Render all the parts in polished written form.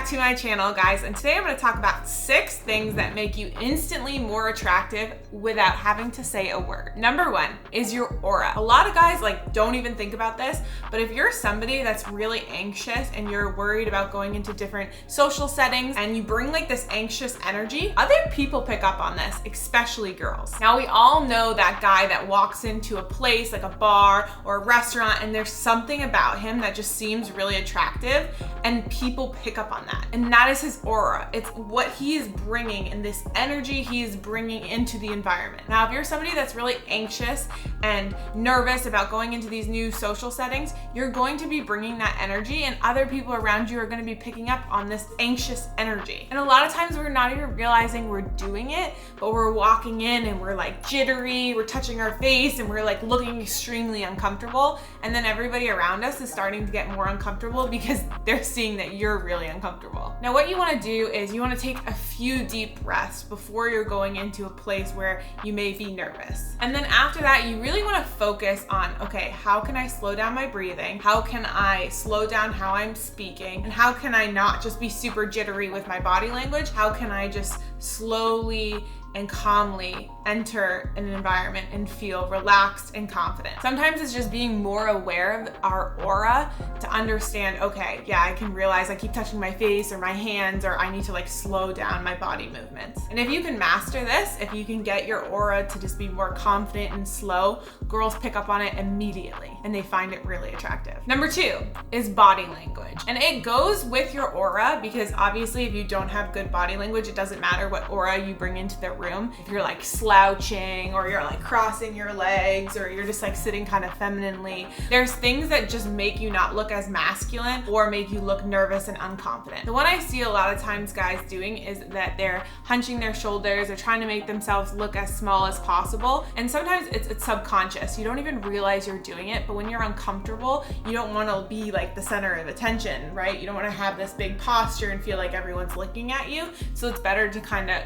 back to my channel, guys, and today I'm going to talk about 6 things that make you instantly more attractive without having to say a word. Number 1 is your aura. A lot of guys don't even think about this, but if you're somebody that's really anxious and you're worried about going into different social settings and you bring this anxious energy, other people pick up on this, especially girls. Now, we all know that guy that walks into a place like a bar or a restaurant and there's something about him that just seems really attractive and people pick up on that. And that is his aura. It's what he is bringing and this energy he is bringing into the environment. Now, if you're somebody that's really anxious and nervous about going into these new social settings, you're going to be bringing that energy and other people around you are going to be picking up on this anxious energy. And a lot of times we're not even realizing we're doing it, but we're walking in and we're jittery, we're touching our face and we're looking extremely uncomfortable. And then everybody around us is starting to get more uncomfortable because they're seeing that you're really uncomfortable. Now, what you want to do is you want to take a few deep breaths before you're going into a place where you may be nervous. And then after that, you really want to focus on, okay, how can I slow down my breathing? How can I slow down how I'm speaking? And how can I not just be super jittery with my body language? How can I just slowly and calmly enter an environment and feel relaxed and confident? Sometimes it's just being more aware of our aura to understand, okay, yeah, I can realize I keep touching my face or my hands, or I need to slow down my body movements. And if you can master this, if you can get your aura to just be more confident and slow, girls pick up on it immediately and they find it really attractive. Number 2 is body language. And it goes with your aura because obviously if you don't have good body language, it doesn't matter what aura you bring into the room. If you're slouching or you're crossing your legs or you're just sitting kind of femininely, there's things that just make you not look as masculine or make you look nervous and unconfident. The one I see a lot of times guys doing is that they're hunching their shoulders or trying to make themselves look as small as possible. And sometimes it's subconscious. You don't even realize you're doing it, but when you're uncomfortable, you don't want to be the center of attention, right? You don't want to have this big posture and feel like everyone's looking at you. So it's better to kind of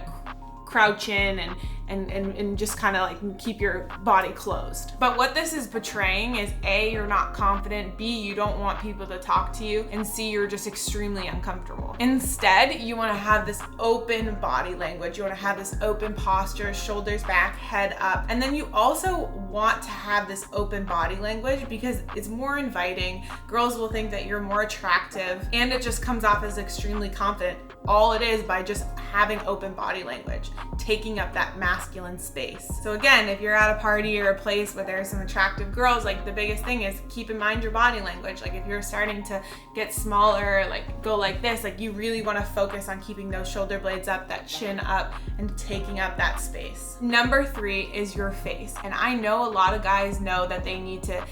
crouch in and just kind of keep your body closed. But what this is portraying is A, you're not confident, B, you don't want people to talk to you, and C, you're just extremely uncomfortable. Instead, you want to have this open body language. You want to have this open posture, shoulders back, head up. And then you also want to have this open body language because it's more inviting. Girls will think that you're more attractive and it just comes off as extremely confident. All it is by just having open body language, taking up that masculine space. So again, if you're at a party or a place where there's some attractive girls, the biggest thing is keep in mind your body language. If you're starting to get smaller, go like this, you really want to focus on keeping those shoulder blades up, that chin up, and taking up that space. Number 3 is your face. And I know a lot of guys know that they need to,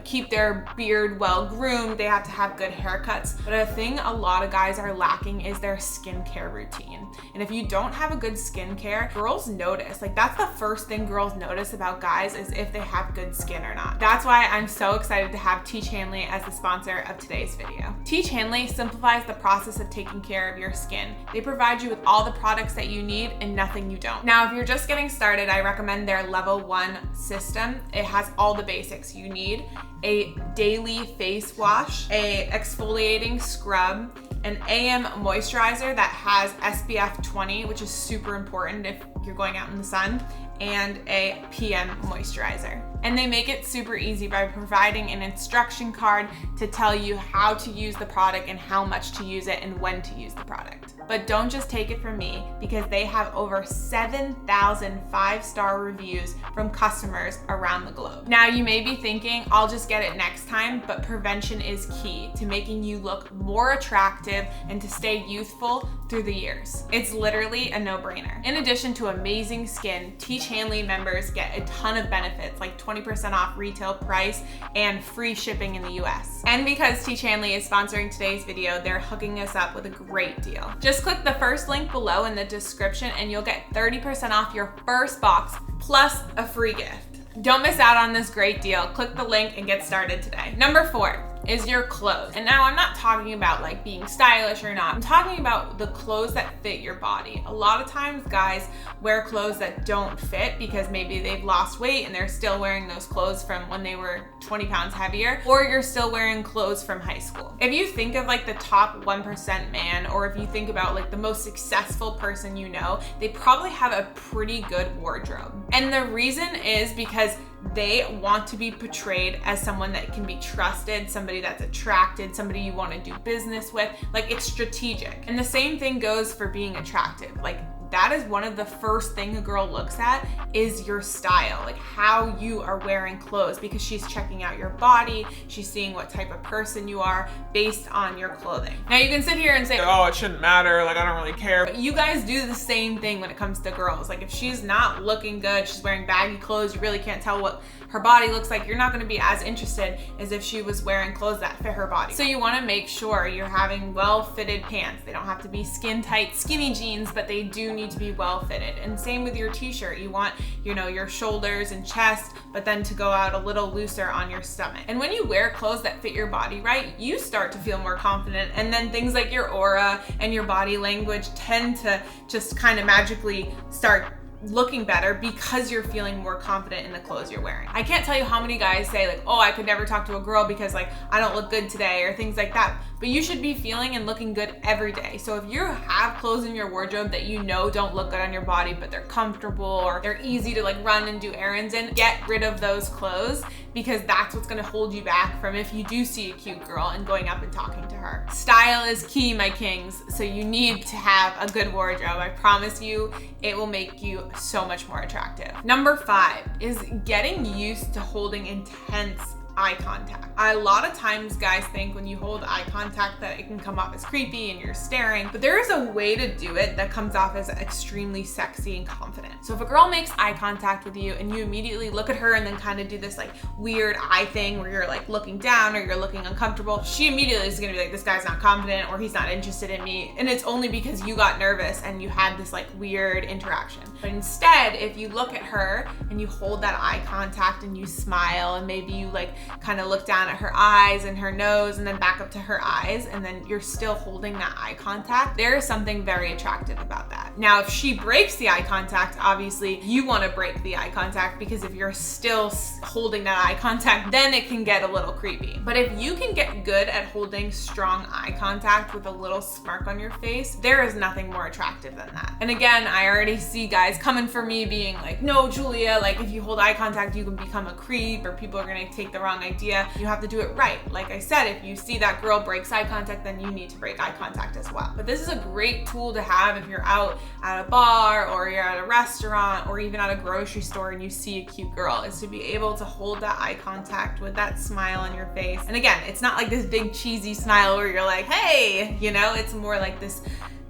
keep their beard well groomed. They have to have good haircuts. But a thing a lot of guys are lacking is their skincare routine. And if you don't have a good skincare, girls notice. That's the first thing girls notice about guys is if they have good skin or not. That's why I'm so excited to have Teach Hanley as the sponsor of today's video. Teach Hanley simplifies the process of taking care of your skin. They provide you with all the products that you need and nothing you don't. Now, if you're just getting started, I recommend their level 1 system. It has all the basics you need: a daily face wash, a exfoliating scrub, an AM moisturizer that has SPF 20, which is super important if you're going out in the sun, and a PM moisturizer. And they make it super easy by providing an instruction card to tell you how to use the product and how much to use it and when to use the product. But don't just take it from me, because they have over 7,000 5-star reviews from customers around the globe. Now, you may be thinking, I'll just get it next time, but prevention is key to making you look more attractive and to stay youthful through the years. It's literally a no-brainer. In addition to amazing skin, Teach Hanley members get a ton of benefits like 20% off retail price and free shipping in the US. And because Teach Hanley is sponsoring today's video, they're hooking us up with a great deal. Just click the first link below in the description and you'll get 30% off your first box plus a free gift. Don't miss out on this great deal. Click the link and get started today. Number 4 is your clothes. And now I'm not talking about like being stylish or not. I'm talking about the clothes that fit your body. A lot of times guys wear clothes that don't fit because maybe they've lost weight and they're still wearing those clothes from when they were 20 pounds heavier, or you're still wearing clothes from high school. If you think of like the top 1% man, or if you think about like the most successful person you know, they probably have a pretty good wardrobe. And the reason is because they want to be portrayed as someone that can be trusted, somebody that's attracted, somebody you want to do business with. Like, it's strategic. And the same thing goes for being attractive. Like, that is one of the first thing a girl looks at is your style, like how you are wearing clothes, because she's checking out your body, she's seeing what type of person you are based on your clothing. Now you can sit here and say, oh, it shouldn't matter, like I don't really care. But you guys do the same thing when it comes to girls. Like if she's not looking good, she's wearing baggy clothes, you really can't tell what her body looks like, you're not gonna be as interested as if she was wearing clothes that fit her body. So you wanna make sure you're having well-fitted pants. They don't have to be skin tight, skinny jeans, but they do need to be well fitted. And same with your t-shirt. You want, you know, your shoulders and chest, but then to go out a little looser on your stomach. And when you wear clothes that fit your body right, you start to feel more confident. And then things like your aura and your body language tend to just kind of magically start looking better because you're feeling more confident in the clothes you're wearing. I can't tell you how many guys say like, oh, I could never talk to a girl because like I don't look good today or things like that. But you should be feeling and looking good every day. So if you have clothes in your wardrobe that you know don't look good on your body, but they're comfortable or they're easy to like run and do errands in, get rid of those clothes, because that's what's gonna hold you back from if you do see a cute girl and going up and talking to her. Style is key, my kings. So you need to have a good wardrobe. I promise you, it will make you so much more attractive. Number 5 is getting used to holding intense eye contact. A lot of times guys think when you hold eye contact that it can come off as creepy and you're staring, but there is a way to do it that comes off as extremely sexy and confident. So if a girl makes eye contact with you and you immediately look at her and then kind of do this like weird eye thing where you're like looking down or you're looking uncomfortable, she immediately is gonna be like, this guy's not confident or he's not interested in me. And it's only because you got nervous and you had this like weird interaction. But instead, if you look at her and you hold that eye contact and you smile and maybe you like kind of look down at her eyes and her nose and then back up to her eyes, and then you're still holding that eye contact, there is something very attractive about that. Now, if she breaks the eye contact, obviously you want to break the eye contact, because if you're still holding that eye contact, then it can get a little creepy. But if you can get good at holding strong eye contact with a little smirk on your face, there is nothing more attractive than that. And again, I already see guys coming for me being like, no, Julia, like if you hold eye contact, you can become a creep or people are going to take the wrong idea. You have to do it right. Like I said, if you see that girl breaks eye contact, then you need to break eye contact as well. But this is a great tool to have if you're out at a bar or you're at a restaurant or even at a grocery store and you see a cute girl, is to be able to hold that eye contact with that smile on your face. And again, it's not like this big cheesy smile where you're like, hey, you know, it's more like this,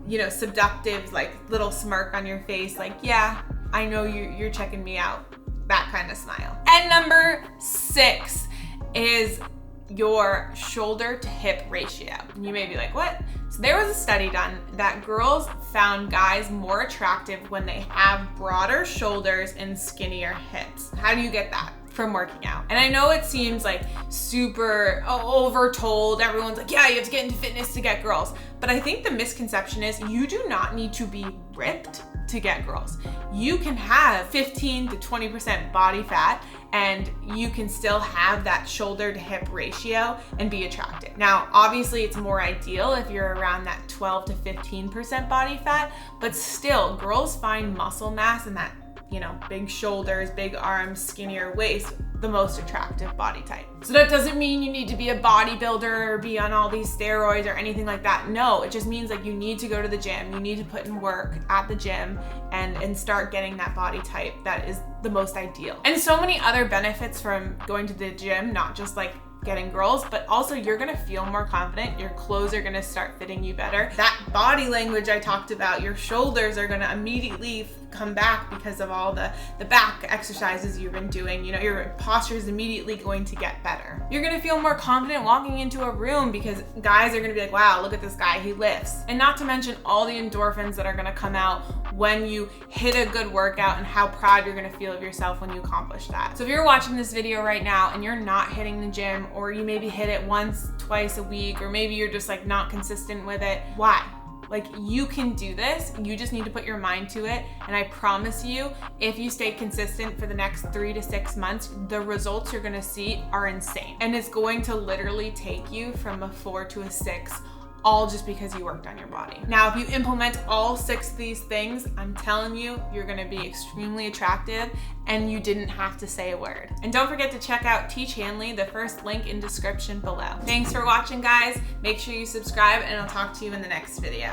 you know, seductive, like little smirk on your face. Like, yeah, I know you're checking me out. That kind of smile. And number 6 is your shoulder to hip ratio. And you may be like, what? So there was a study done that girls found guys more attractive when they have broader shoulders and skinnier hips. How do you get that? From working out. And I know it seems like super overtold. Everyone's like, yeah, you have to get into fitness to get girls. But I think the misconception is you do not need to be ripped to get girls. You can have 15 to 20% body fat and you can still have that shoulder to hip ratio and be attractive. Now, obviously it's more ideal if you're around that 12 to 15% body fat, but still girls find muscle mass and that, you know, big shoulders, big arms, skinnier waist, the most attractive body type. So that doesn't mean you need to be a bodybuilder or be on all these steroids or anything like that. No, it just means like you need to go to the gym, you need to put in work at the gym and start getting that body type that is the most ideal. And so many other benefits from going to the gym, not just like getting girls, but also you're gonna feel more confident. Your clothes are gonna start fitting you better. That body language I talked about, your shoulders are gonna immediately come back because of all the back exercises you've been doing. You know, your posture is immediately going to get better. You're gonna feel more confident walking into a room because guys are gonna be like, wow, look at this guy, he lifts. And not to mention all the endorphins that are gonna come out when you hit a good workout and how proud you're gonna feel of yourself when you accomplish that. So if you're watching this video right now and you're not hitting the gym, or you maybe hit it once, twice a week, or maybe you're just like not consistent with it, why? Like, you can do this. You just need to put your mind to it. And I promise you, if you stay consistent for the next 3 to 6 months, the results you're gonna see are insane. And it's going to literally take you from a 4 to a 6, all just because you worked on your body. Now, if you implement all 6 of these things, I'm telling you, you're gonna be extremely attractive and you didn't have to say a word. And don't forget to check out Teach Hanley, the first link in description below. Thanks for watching, guys. Make sure you subscribe and I'll talk to you in the next video.